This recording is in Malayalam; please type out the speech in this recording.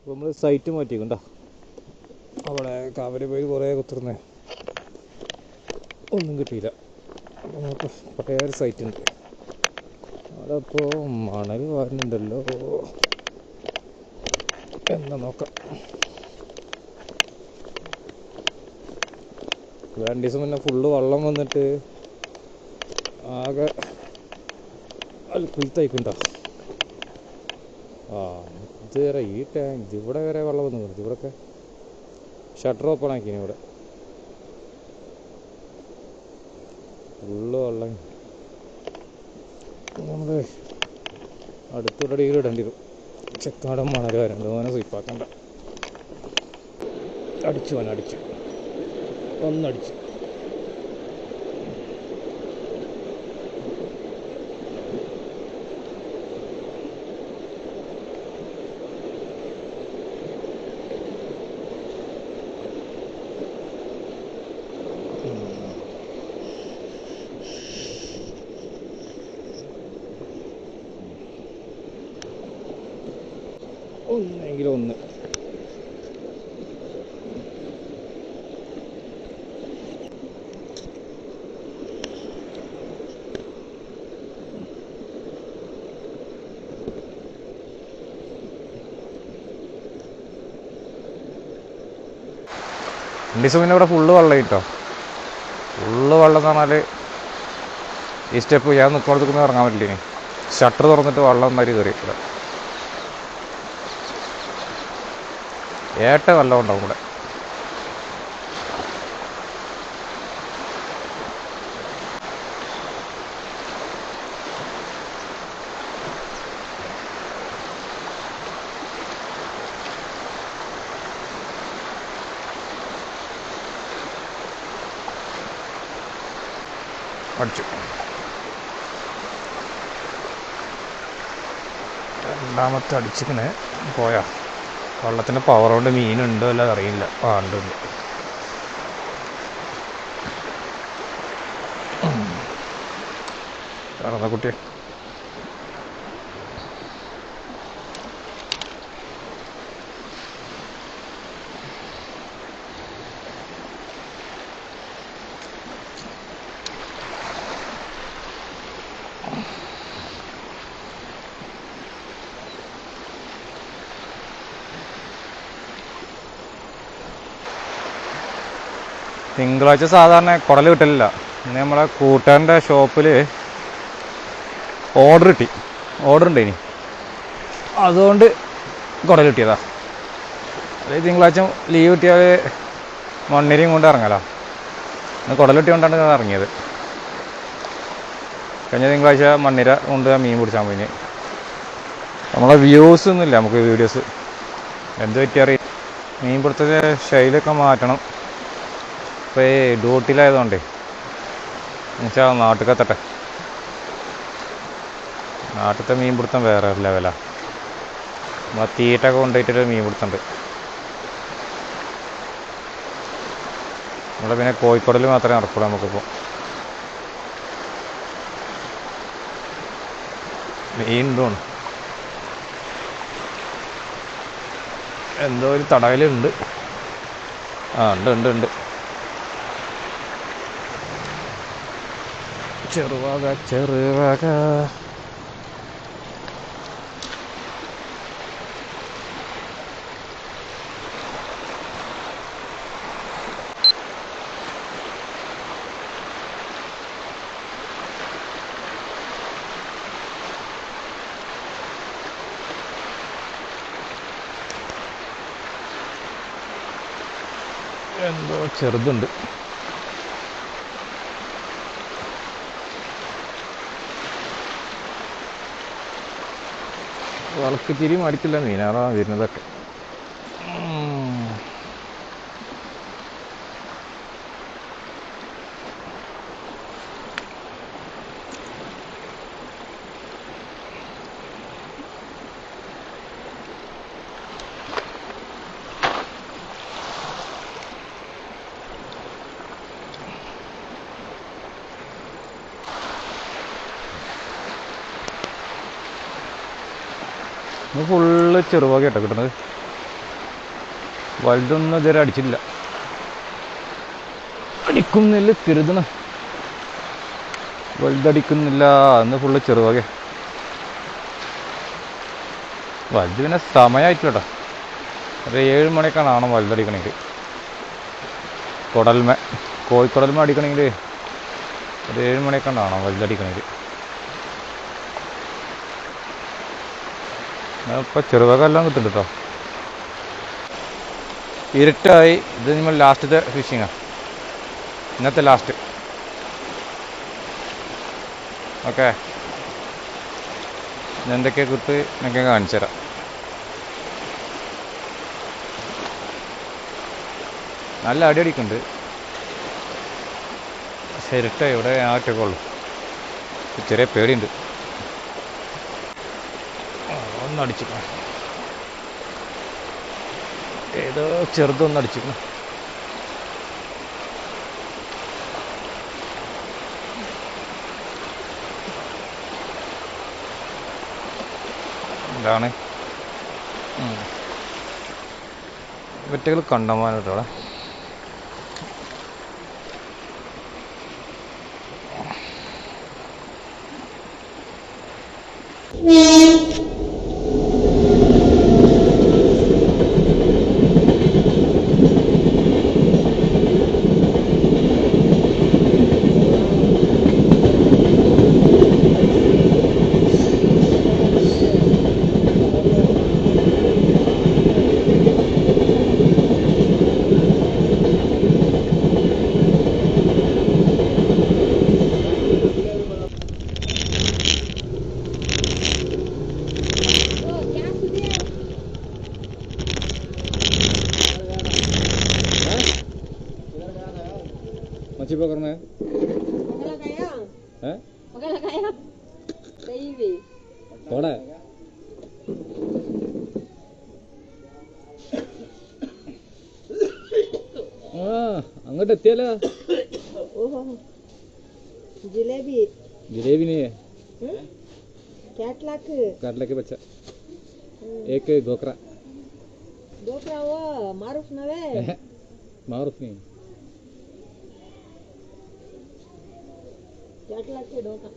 നമ്മൾ സൈറ്റ് മാറ്റിക്കണ്ട. അവിടെ കാവല് പോയി കുറേ കുത്തിർന്നേ ഒന്നും കിട്ടിയില്ല. നമുക്ക് പഴയ ഒരു സൈറ്റ് ഉണ്ട്. അവിടെ ഇപ്പോൾ മണൽ വാരുന്നുണ്ടല്ലോ. എന്താ നോക്കാം. 2 ദിവസം മുന്നേ ഫുള്ള് വെള്ളം വന്നിട്ട് ആകെ അൽക്കുലത്തായിക്കുണ്ടോ. ഇതുവരെ ഈ ടാങ്ക് ഇവിടെ വരെ വെള്ളം വന്നു. ഇവിടെയൊക്കെ ഷട്ടർ ഓപ്പൺ ആക്കിന്. ഇവിടെ ഫുള്ള് വെള്ളം. നമ്മൾ അടുത്തുള്ള ഇടേണ്ടി വരും. ചെക്കാടൻ മണൽ വരണ്ട്. ഓനെ സ്വീപ്പാക്കണ്ട. അടിച്ചു ഒന്നടിച്ചു. ഒന്നെങ്കിലും ഒന്ന്. പിന്നെ ഇവിടെ ഫുള്ള് വെള്ളം കിട്ടോ. ഫുള്ള് വെള്ളം എന്ന് പറഞ്ഞാൽ ഈ സ്റ്റെപ്പ് ഞാൻ നിൽക്കുന്നിടത്തേക്കൊന്നും ഇറങ്ങാൻ പറ്റില്ല. ഇനി ഷട്ടർ തുറന്നിട്ട് വെള്ളം മാതിരി കയറി. ഇവിടെ വെള്ളം ഉണ്ടാവും ഇവിടെ. അടിച്ചു. രണ്ടാമത്തെ അടിച്ചിങ്ങനെ പോയാ. വെള്ളത്തിൻ്റെ പവർ കൊണ്ട് മീനുണ്ടോ അല്ല അറിയില്ല. ഉണ്ട്. കറന്ന കുട്ടി. തിങ്കളാഴ്ച സാധാരണ കുടൽ കിട്ടലില്ല. ഇന്ന് നമ്മളെ കൂട്ടുകാരൻ്റെ ഷോപ്പിൽ ഓർഡർ ഉണ്ടേനി. അതുകൊണ്ട് കുടൽ കിട്ടിയതാ. അല്ലെങ്കിൽ തിങ്കളാഴ്ച ലീവ് കിട്ടിയാൽ മണ്ണിരയും കൊണ്ട് ഇറങ്ങലാ. ഇന്ന് കുടൽ കിട്ടിയോണ്ടാണ് ഞാൻ ഇറങ്ങിയത്. കഴിഞ്ഞ തിങ്കളാഴ്ച മണ്ണിര കൊണ്ട് മീൻ പിടിച്ചാൽ പോയിന്. നമ്മളെ വ്യൂസ് ഒന്നുമില്ല നമുക്ക് വീഡിയോസ്. എന്ത് പറ്റിയറിയാം. മീൻ പിടുത്തത്തെ ശൈലിയൊക്കെ മാറ്റണം. ഇപ്പോൾ ഈ ഡ്യൂട്ടിയിലായതുകൊണ്ടേ എന്നുവെച്ചാൽ നാട്ടിലെത്തട്ടെ. നാട്ടിലത്തെ മീൻ പിടുത്തം വേറെ ലെവലാണ്. നമ്മളെ തീറ്റൊക്കെ കൊണ്ടുപോയിട്ടൊരു മീൻ പിടുത്തമുണ്ട്. നമ്മളെ പിന്നെ കോഴിക്കോടിൽ മാത്രമേ നടക്കുള്ളൂ. നമുക്കിപ്പോൾ മീൻ ഉണ്ടോണ്. എന്തോ ഒരു തടകലുണ്ട്. ഉണ്ട്. ചെറുവക എന്തോ ചെറുതുണ്ട്. വളക്ക് തിരി മടിക്കില്ല. മീനാറാ വരുന്നതൊക്കെ. ഫുള്ള് ചെറുവാകട്ടോ കിട്ടുന്നത്. വലുതൊന്നും ഇതുവരെ അടിച്ചില്ല. അടിക്കുന്നില്ല കരുതണം. വലുതടിക്കുന്നില്ല. അന്ന് ഫുള്ള് ചെറുവക. വലുത് പിന്നെ സമയമായിട്ടില്ല കേട്ടോ. ഒരു 7 മണിക്കാണ് ആണോ വലുതടിക്കണമെങ്കിൽ. കുടൽമ കോഴിക്കുടൽമ അടിക്കണമെങ്കിൽ ഒരു 7 മണിക്കാണ് ആണോ വലുതടിക്കണമെങ്കിൽ. ഇപ്പം ചെറുവക എല്ലാം കിട്ടുന്നുണ്ട് കേട്ടോ. ഇരുട്ടായി. ഇത് നമ്മൾ ലാസ്റ്റത്തെ ഫിഷിങ്ങാണ്, ഇന്നത്തെ ലാസ്റ്റ്. ഓക്കെ, എന്തൊക്കെ കിട്ട് എന്നൊക്കെ കാണിച്ചു തരാം. നല്ല അടി അടിക്കുന്നുണ്ട്. പക്ഷേ ഇരുട്ടായി. ഇവിടെ ഞാൻ ഒറ്റയ്ക്കേ ഉള്ളൂ. ചെറിയ പേടിയുണ്ട്. ഒന്നടിച്ചിക്കണം. ഏതോ ചെറുതൊന്നും അടിച്ചിക്കണം. എന്താണ് വെറ്റകൾ കണ്ടമാനോട്ടോടെ. मच्छी पकड़ना है? थोड़ा അങ്ങോട്ട് എത്തിയല്ലോ. जिलेबी जिलेबी नहीं है, कैटलक बच्चा. एक गोकरा. गोकरा वो मारूफ नवे मारूफ नहीं. कैटलक के डोका